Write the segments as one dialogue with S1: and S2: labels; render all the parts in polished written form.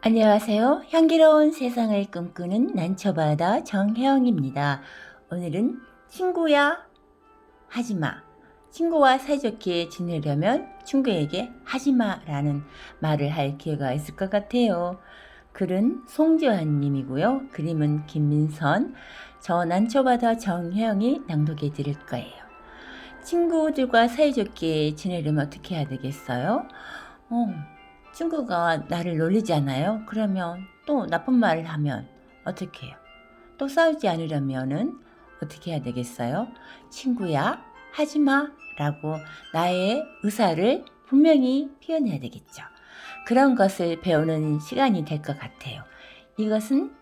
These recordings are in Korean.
S1: 안녕하세요. 향기로운 세상을 꿈꾸는 난초바다 정혜영입니다. 오늘은 친구야 하지마. 친구와 사이좋게 지내려면 친구에게 하지마라는 말을 할 기회가 있을 것 같아요. 글은 송지환 님이고요. 그림은 김민선, 저 난초바다 정혜영이 낭독해 드릴 거예요. 친구들과 사이좋게 지내려면 어떻게 해야 되겠어요? 친구가 나를 놀리지 않아요? 그러면 또 나쁜 말을 하면 어떻게 해요? 또 싸우지 않으려면은 어떻게 해야 되겠어요? 친구야, 하지마 라고 나의 의사를 분명히 표현해야 되겠죠. 그런 것을 배우는 시간이 될 것 같아요. 이것은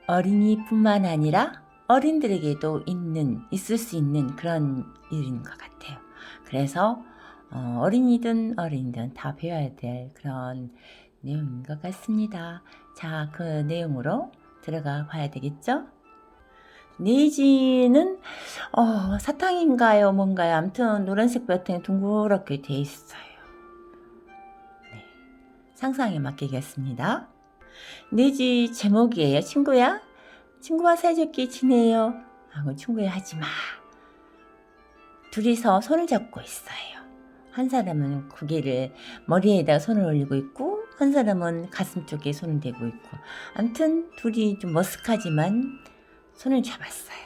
S1: 어린이뿐만 아니라 어른들에게도 있을 수 있는 그런 일인 것 같아요. 그래서 어린이든 어린이든 다 배워야 될 그런 내용인 것 같습니다. 자, 그 내용으로 들어가 봐야 되겠죠? 네지는 사탕인가요? 뭔가요? 아무튼 노란색 버튼이 둥그렇게 돼 있어요. 네, 상상에 맡기겠습니다. 네지 제목이에요. 친구야? 친구와 사이좋게 지내요. 하고 친구야 하지마. 둘이서 손을 잡고 있어요. 한 사람은 고개를 머리에다 손을 올리고 있고 한 사람은 가슴 쪽에 손을 대고 있고 아무튼 둘이 좀 머쓱하지만 손을 잡았어요.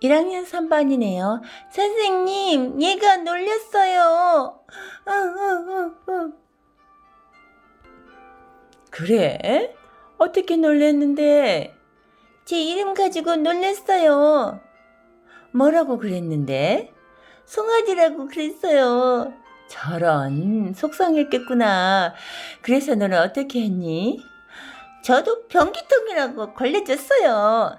S1: 1학년 3반이네요. 선생님, 얘가 놀렸어요. 그래? 어떻게 놀랬는데? 제 이름 가지고 놀랬어요. 뭐라고 그랬는데? 송아지라고 그랬어요. 저런, 속상했겠구나. 그래서 너는 어떻게 했니? 저도 변기통이라고 걸려줬어요.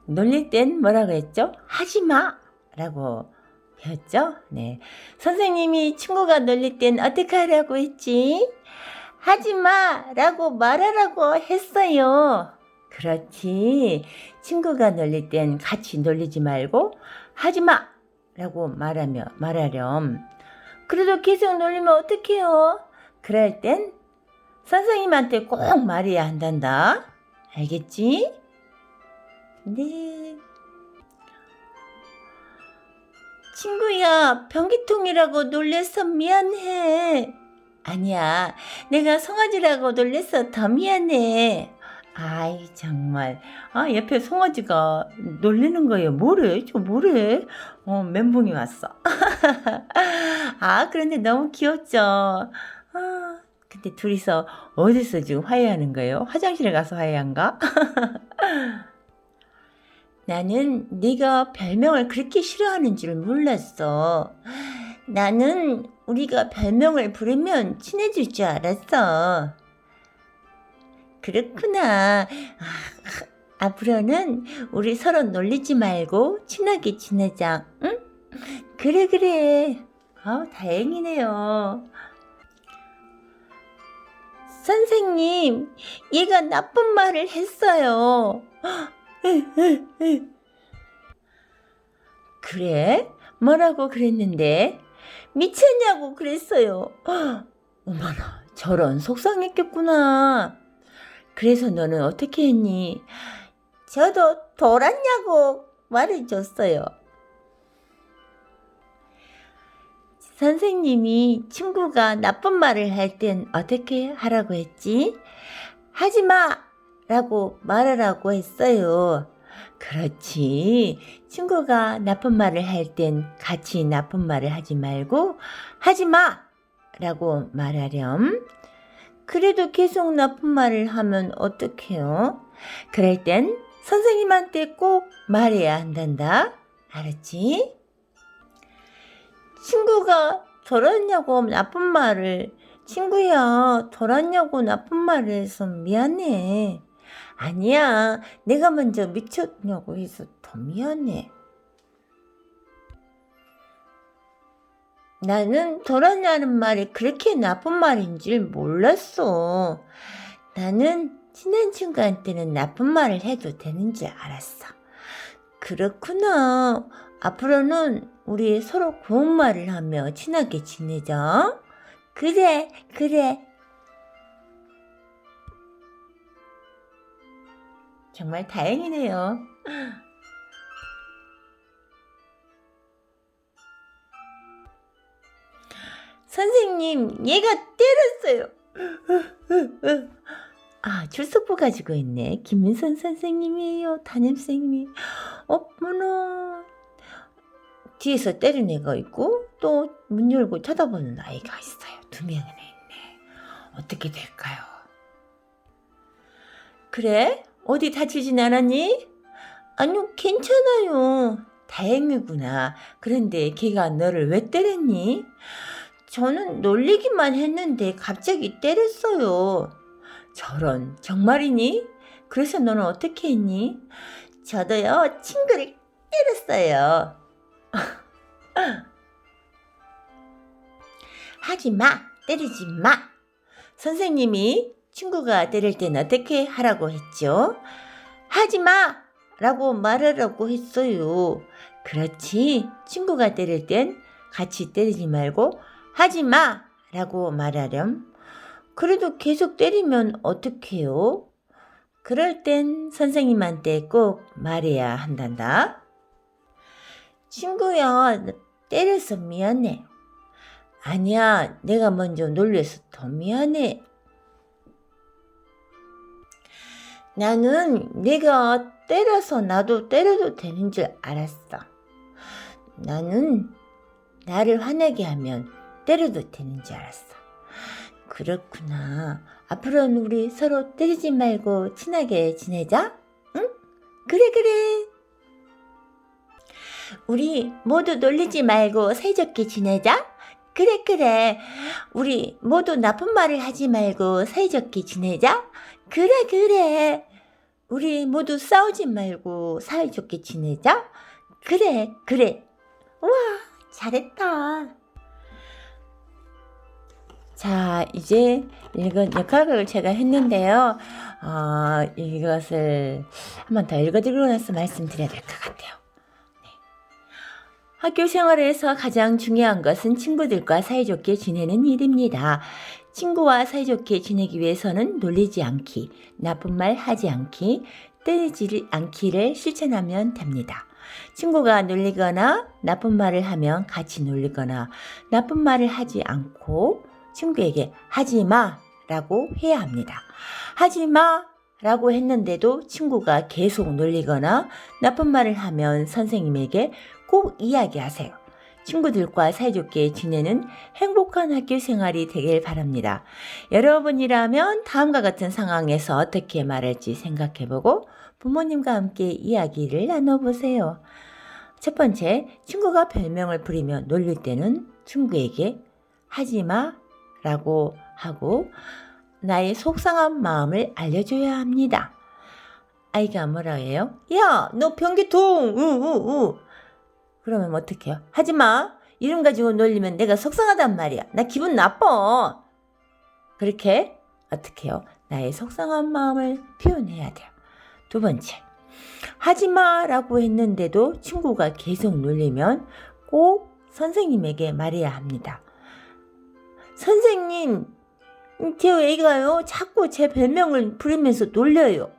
S1: 놀릴 땐 뭐라고 했죠? 하지마! 라고 배웠죠? 네. 선생님이 친구가 놀릴 땐 어떻게 하라고 했지? 하지마! 라고 말하라고 했어요. 그렇지. 친구가 놀릴 땐 같이 놀리지 말고 하지마! 라고 말하렴. 그래도 계속 놀리면 어떡해요? 그럴 땐 선생님한테 꼭 말해야 한단다. 알겠지? 네. 친구야, 변기통이라고 놀래서 미안해. 아니야, 내가 송아지라고 놀래서 더 미안해. 아이, 정말. 옆에 송아지가 놀리는 거예요. 뭐래? 뭐래? 멘붕이 왔어. 그런데 너무 귀엽죠? 근데 둘이서 어디서 지금 화해하는 거예요? 화장실에 가서 화해한가? 나는 네가 별명을 그렇게 싫어하는 줄 몰랐어. 나는 우리가 별명을 부르면 친해질 줄 알았어. 그렇구나. 앞으로는 우리 서로 놀리지 말고 친하게 지내자. 응? 그래. 다행이네요. 선생님, 얘가 나쁜 말을 했어요. 그래? 뭐라고 그랬는데? 미쳤냐고 그랬어요. 어머나, 저런 속상했겠구나. 그래서 너는 어떻게 했니? 저도 돌았냐고 말해줬어요. 선생님이 친구가 나쁜 말을 할 땐 어떻게 하라고 했지? 하지마! 라고 말하라고 했어요. 그렇지. 친구가 나쁜 말을 할 땐 같이 나쁜 말을 하지 말고 하지마! 라고 말하렴. 그래도 계속 나쁜 말을 하면 어떡해요? 그럴 땐 선생님한테 꼭 말해야 한단다. 알았지? 친구가 저랬냐고 나쁜 말을 친구야 저랬냐고 나쁜 말을 해서 미안해. 아니야, 내가 먼저 미쳤냐고 해서 더 미안해. 나는 저랬냐는 말이 그렇게 나쁜 말인 줄 몰랐어. 나는 친한 친구한테는 나쁜 말을 해도 되는 줄 알았어. 그렇구나. 앞으로는 우리 서로 고운 말을 하며 친하게 지내자. 그래, 그래. 정말 다행이네요. 선생님, 얘가 때렸어요. 아, 출석부 가지고 있네. 김민선 선생님이에요. 담임선생님이. 어머나. 뒤에서 때린 애가 있고 또 문 열고 쳐다보는 아이가 있어요. 2명이나 있네. 어떻게 될까요? 그래? 어디 다치진 않았니? 아니요, 괜찮아요. 다행이구나. 그런데 걔가 너를 왜 때렸니? 저는 놀리기만 했는데 갑자기 때렸어요. 저런, 정말이니? 그래서 너는 어떻게 했니? 저도요, 친구를 때렸어요. 하지 마, 때리지 마. 선생님이 친구가 때릴 땐 어떻게 하라고 했죠? 하지 마! 라고 말하라고 했어요. 그렇지, 친구가 때릴 땐 같이 때리지 말고 하지 마! 라고 말하렴. 그래도 계속 때리면 어떡해요? 그럴 땐 선생님한테 꼭 말해야 한단다. 친구야, 때려서 미안해. 아니야, 내가 먼저 놀려서 더 미안해. 나는 내가 때려서 나도 때려도 되는 줄 알았어. 나는 나를 화내게 하면 때려도 되는 줄 알았어. 그렇구나. 앞으로는 우리 서로 때리지 말고 친하게 지내자. 응? 그래, 그래. 우리 모두 놀리지 말고 사이좋게 지내자. 그래, 그래. 우리 모두 나쁜 말을 하지 말고 사이좋게 지내자. 그래, 그래. 우리 모두 싸우지 말고 사이좋게 지내자. 그래, 그래. 우와, 잘했다. 자, 이제 읽은 역학을 제가 했는데요. 이것을 한 번 더 읽어드리고 나서 말씀드려야 될 것 같아요. 네. 학교 생활에서 가장 중요한 것은 친구들과 사이좋게 지내는 일입니다. 친구와 사이좋게 지내기 위해서는 놀리지 않기, 나쁜 말 하지 않기, 때리지 않기를 실천하면 됩니다. 친구가 놀리거나 나쁜 말을 하면 같이 놀리거나 나쁜 말을 하지 않고 친구에게 하지 마 라고 해야 합니다. 하지 마 라고 했는데도 친구가 계속 놀리거나 나쁜 말을 하면 선생님에게 꼭 이야기하세요. 친구들과 사이좋게 지내는 행복한 학교 생활이 되길 바랍니다. 여러분이라면 다음과 같은 상황에서 어떻게 말할지 생각해보고 부모님과 함께 이야기를 나눠보세요. 첫 번째, 친구가 별명을 부리며 놀릴 때는 친구에게 하지 마 라고 하고 나의 속상한 마음을 알려줘야 합니다. 아이가 뭐라 해요? 야, 너 변기통! 우우우. 그러면 어떡해요? 하지 마. 이름 가지고 놀리면 내가 속상하단 말이야. 나 기분 나빠. 그렇게 어떻게 해요? 나의 속상한 마음을 표현해야 돼요. 두 번째, 하지 마라고 했는데도 친구가 계속 놀리면 꼭 선생님에게 말해야 합니다. 선생님, 제 애가요 자꾸 제 별명을 부르면서 놀려요.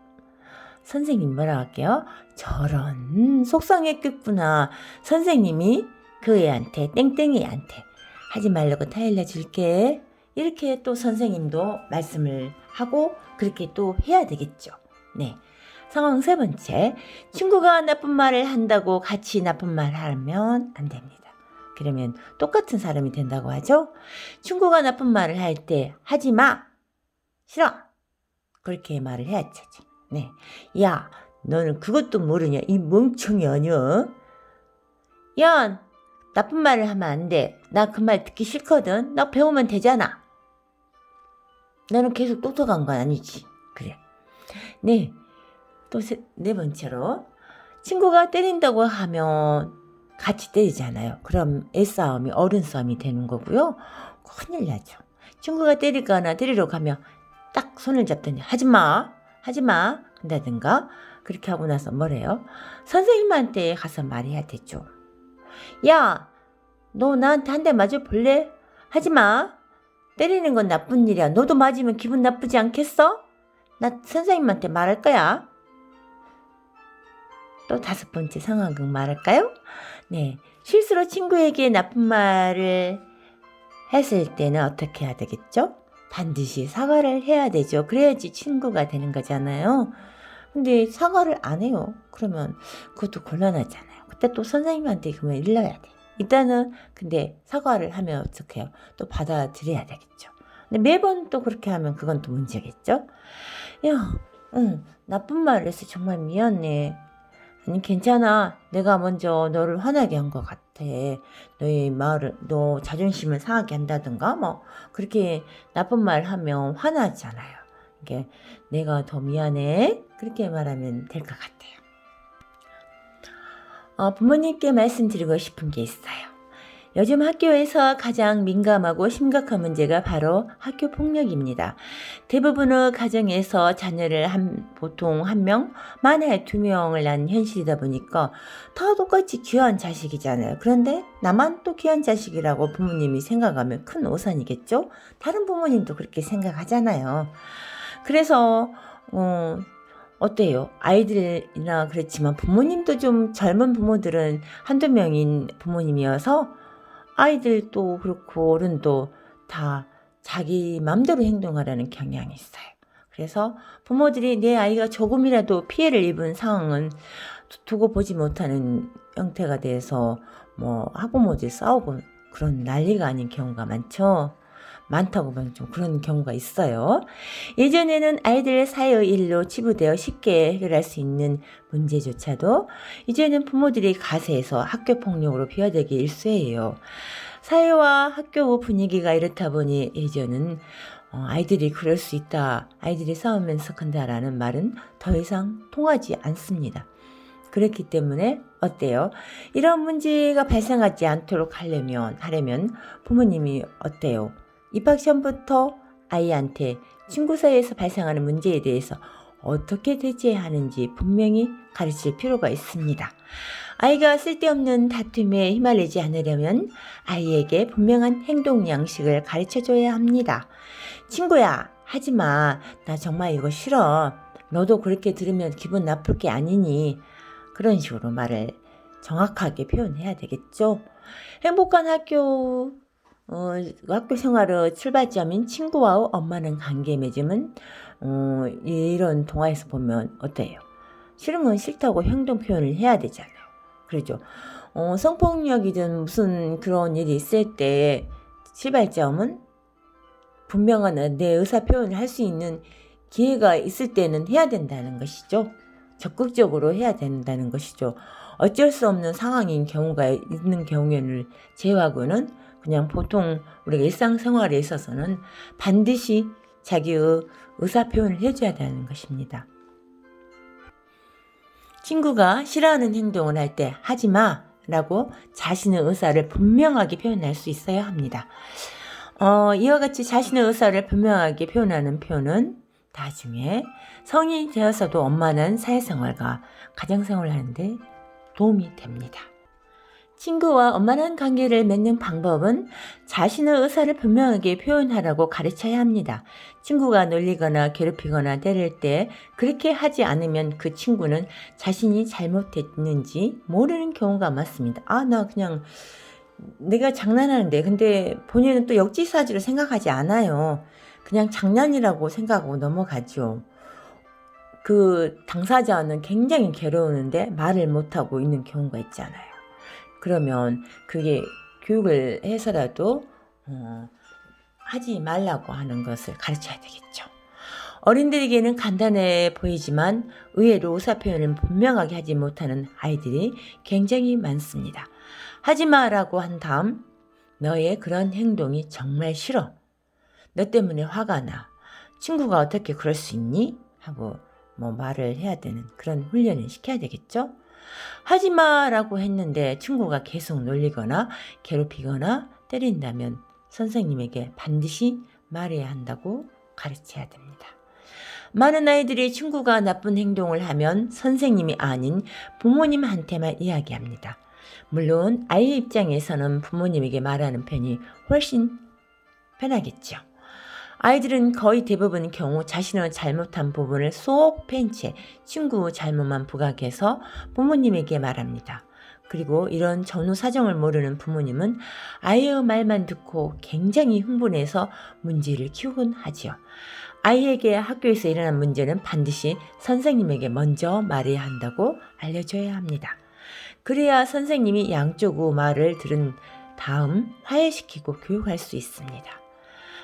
S1: 선생님 뭐라 할게요? 저런, 속상했겠구나. 선생님이 그 애한테, 땡땡이한테 하지 말라고 다 알려줄게. 이렇게 또 선생님도 말씀을 하고 그렇게 또 해야 되겠죠. 네. 상황 세 번째, 친구가 나쁜 말을 한다고 같이 나쁜 말 하면 안 됩니다. 그러면 똑같은 사람이 된다고 하죠. 친구가 나쁜 말을 할 때 하지 마. 싫어. 그렇게 말을 해야지. 네. 야, 너는 그것도 모르냐? 이 멍청이 아니야? 야, 나쁜 말을 하면 안 돼. 나 그 말 듣기 싫거든. 나 배우면 되잖아. 너는 계속 똑똑한 건 아니지. 그래. 네. 또 네 번째로, 친구가 때린다고 하면 같이 때리잖아요. 그럼 애싸움이 어른 싸움이 되는 거고요. 큰일 나죠. 친구가 때리거나 때리러 가면 딱 손을 잡더니 하지마 한다든가 그렇게 하고 나서 뭐래요? 선생님한테 가서 말해야 되죠. 야, 너 나한테 한 대 맞아 볼래? 하지마. 때리는 건 나쁜 일이야. 너도 맞으면 기분 나쁘지 않겠어? 나 선생님한테 말할 거야. 또 5번째 상황극 말할까요? 네, 실수로 친구에게 나쁜 말을 했을 때는 어떻게 해야 되겠죠? 반드시 사과를 해야 되죠. 그래야지 친구가 되는 거잖아요. 근데 사과를 안 해요. 그러면 그것도 곤란하잖아요. 그때 또 선생님한테 그러면 일러야 돼. 일단은 근데 사과를 하면 어떡해요? 또 받아들여야 되겠죠. 근데 매번 또 그렇게 하면 그건 또 문제겠죠? 야, 나쁜 말을 해서 정말 미안해. 아니 괜찮아. 내가 먼저 너를 화나게 한 것 같아. 너의 말을 너 자존심을 상하게 한다든가 뭐 그렇게 나쁜 말 하면 화나잖아요. 이게 내가 더 미안해. 그렇게 말하면 될 것 같아요. 부모님께 말씀드리고 싶은 게 있어요. 요즘 학교에서 가장 민감하고 심각한 문제가 바로 학교 폭력입니다. 대부분의 가정에서 자녀를 보통 1명, 많아야 2명을 낳는 현실이다 보니까 다 똑같이 귀한 자식이잖아요. 그런데 나만 또 귀한 자식이라고 부모님이 생각하면 큰 오산이겠죠? 다른 부모님도 그렇게 생각하잖아요. 그래서 어때요? 아이들이나 그렇지만 부모님도 좀 젊은 부모들은 1-2명인 부모님이어서 아이들도 그렇고 어른도 다 자기 맘대로 행동하라는 경향이 있어요. 그래서 부모들이 내 아이가 조금이라도 피해를 입은 상황은 두고 보지 못하는 형태가 돼서 뭐 학부모들이 싸우고 그런 난리가 아닌 경우가 많다고 보면 좀 그런 경우가 있어요. 예전에는 아이들 사이의 일로 치부되어 쉽게 해결할 수 있는 문제조차도 이제는 부모들이 가세해서 학교폭력으로 비화되기 일쑤예요. 사회와 학교 분위기가 이렇다 보니 예전은 아이들이 그럴 수 있다, 아이들이 싸우면서 큰다라는 말은 더 이상 통하지 않습니다. 그렇기 때문에 어때요? 이런 문제가 발생하지 않도록 하려면 부모님이 어때요? 입학 시험부터 아이한테 친구 사이에서 발생하는 문제에 대해서 어떻게 대처해야 하는지 분명히 가르칠 필요가 있습니다. 아이가 쓸데없는 다툼에 휘말리지 않으려면 아이에게 분명한 행동 양식을 가르쳐줘야 합니다. 친구야, 하지마. 나 정말 이거 싫어. 너도 그렇게 들으면 기분 나쁠 게 아니니. 그런 식으로 말을 정확하게 표현해야 되겠죠. 행복한 학교 생활의 출발점인 친구와의 엄마는 관계 맺음은 이런 동화에서 보면 어때요? 싫으면 싫다고 행동 표현을 해야 되잖아요. 그렇죠. 성폭력이든 무슨 그런 일이 있을 때 출발점은 분명한 내 의사 표현을 할 수 있는 기회가 있을 때는 해야 된다는 것이죠. 적극적으로 해야 된다는 것이죠. 어쩔 수 없는 상황인 경우가 있는 경우를 제외하고는 그냥 보통 우리가 일상생활에 있어서는 반드시 자기의 의사표현을 해줘야 되는 것입니다. 친구가 싫어하는 행동을 할 때 하지마 라고 자신의 의사를 분명하게 표현할 수 있어야 합니다. 이와 같이 자신의 의사를 분명하게 표현하는 표현은 나중에 성인이 되어서도 원만한 사회생활과 가정생활을 하는데 도움이 됩니다. 친구와 원만한 관계를 맺는 방법은 자신의 의사를 분명하게 표현하라고 가르쳐야 합니다. 친구가 놀리거나 괴롭히거나 때릴 때 그렇게 하지 않으면 그 친구는 자신이 잘못했는지 모르는 경우가 많습니다. 나 그냥 내가 장난하는데 근데 본인은 또 역지사지로 생각하지 않아요. 그냥 장난이라고 생각하고 넘어가죠. 그 당사자는 굉장히 괴로우는데 말을 못하고 있는 경우가 있잖아요. 그러면 그게 교육을 해서라도 하지 말라고 하는 것을 가르쳐야 되겠죠. 어린들에게는 간단해 보이지만 의외로 의사표현을 분명하게 하지 못하는 아이들이 굉장히 많습니다. 하지마라고 한 다음 너의 그런 행동이 정말 싫어. 너 때문에 화가 나. 친구가 어떻게 그럴 수 있니? 하고 말을 해야 되는 그런 훈련을 시켜야 되겠죠. 하지마라고 했는데 친구가 계속 놀리거나 괴롭히거나 때린다면 선생님에게 반드시 말해야 한다고 가르쳐야 됩니다. 많은 아이들이 친구가 나쁜 행동을 하면 선생님이 아닌 부모님한테만 이야기합니다. 물론 아이의 입장에서는 부모님에게 말하는 편이 훨씬 편하겠죠. 아이들은 거의 대부분 경우 자신의 잘못한 부분을 쏙 뺀 채 친구 잘못만 부각해서 부모님에게 말합니다. 그리고 이런 전후 사정을 모르는 부모님은 아이의 말만 듣고 굉장히 흥분해서 문제를 키우곤 하지요. 아이에게 학교에서 일어난 문제는 반드시 선생님에게 먼저 말해야 한다고 알려줘야 합니다. 그래야 선생님이 양쪽 말을 들은 다음 화해시키고 교육할 수 있습니다.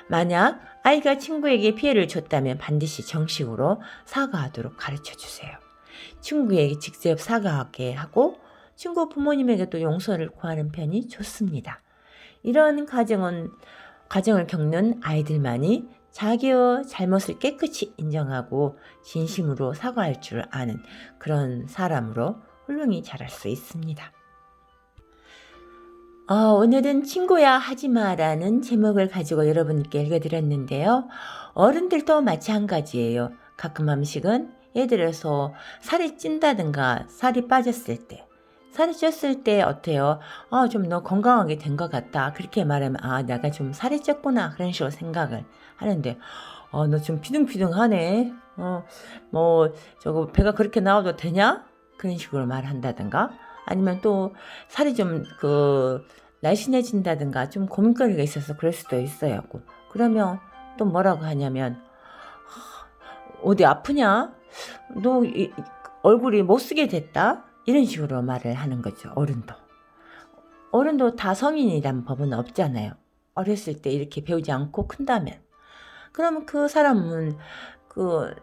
S1: 만약 아이가 친구에게 피해를 줬다면 반드시 정식으로 사과하도록 가르쳐 주세요. 친구에게 직접 사과하게 하고 친구 부모님에게도 용서를 구하는 편이 좋습니다. 이런 과정을 겪는 아이들만이 자기의 잘못을 깨끗이 인정하고 진심으로 사과할 줄 아는 그런 사람으로 훌륭히 자랄 수 있습니다. 오늘은 친구야 하지마라는 제목을 가지고 여러분께 읽어드렸는데요. 어른들도 마찬가지예요. 가끔 한 번씩은 예를 들어서 살이 찐다든가 살이 빠졌을 때, 살이 쪘을 때 어때요? 좀 너 건강하게 된 것 같다. 그렇게 말하면 내가 좀 살이 쪘구나 그런 식으로 생각을 하는데 너 좀 피둥피둥하네. 저거 배가 그렇게 나와도 되냐? 그런 식으로 말한다든가 아니면 또 살이 좀 날씬해진다든가 좀 고민거리가 있어서 그럴 수도 있어요. 그러면 또 뭐라고 하냐면 어디 아프냐? 너 얼굴이 못쓰게 됐다? 이런 식으로 말을 하는 거죠. 어른도 다 성인이란 법은 없잖아요. 어렸을 때 이렇게 배우지 않고 큰다면 그러면 그 사람은 그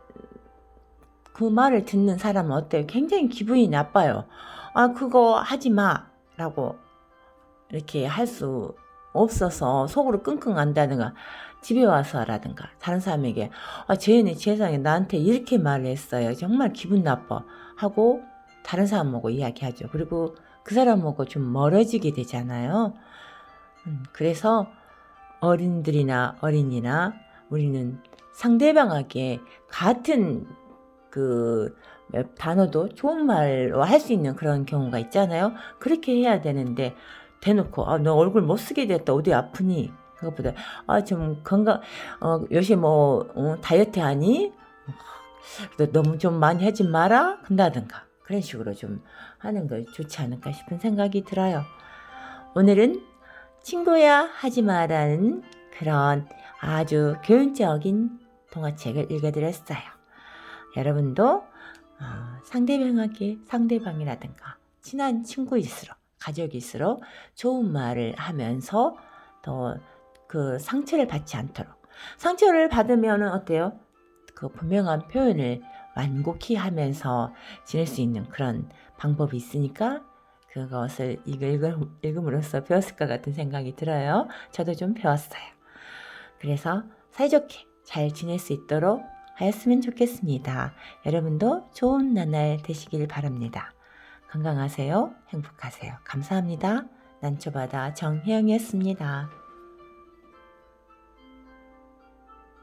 S1: 말을 듣는 사람은 어때요? 굉장히 기분이 나빠요. 그거 하지 마 라고 이렇게 할 수 없어서 속으로 끙끙 안다든가 집에 와서라든가 다른 사람에게 쟤는 세상에 나한테 이렇게 말을 했어요. 정말 기분 나빠 하고 다른 사람하고 이야기하죠. 그리고 그 사람하고 좀 멀어지게 되잖아요. 그래서 어른들이나 어린이나 우리는 상대방에게 같은 단어도 좋은 말로 할 수 있는 그런 경우가 있잖아요. 그렇게 해야 되는데 대놓고 너 얼굴 못 쓰게 됐다. 어디 아프니? 그것보다 좀 건강 요새 다이어트 하니? 너무 좀 많이 하지 마라? 한다든가 그런 식으로 좀 하는 거 좋지 않을까 싶은 생각이 들어요. 오늘은 친구야 하지마라는 그런 아주 교훈적인 동화책을 읽어드렸어요. 여러분도 상대방이라든가 친한 친구일수록 가족일수록 좋은 말을 하면서 더 그 상처를 받지 않도록 상처를 받으면 어때요? 그 분명한 표현을 완곡히 하면서 지낼 수 있는 그런 방법이 있으니까 그것을 읽음으로써 배웠을 것 같은 생각이 들어요. 저도 좀 배웠어요. 그래서 사이좋게 잘 지낼 수 있도록 하였으면 좋겠습니다. 여러분도 좋은 나날 되시길 바랍니다. 건강하세요. 행복하세요. 감사합니다. 난초바다 정혜영이었습니다.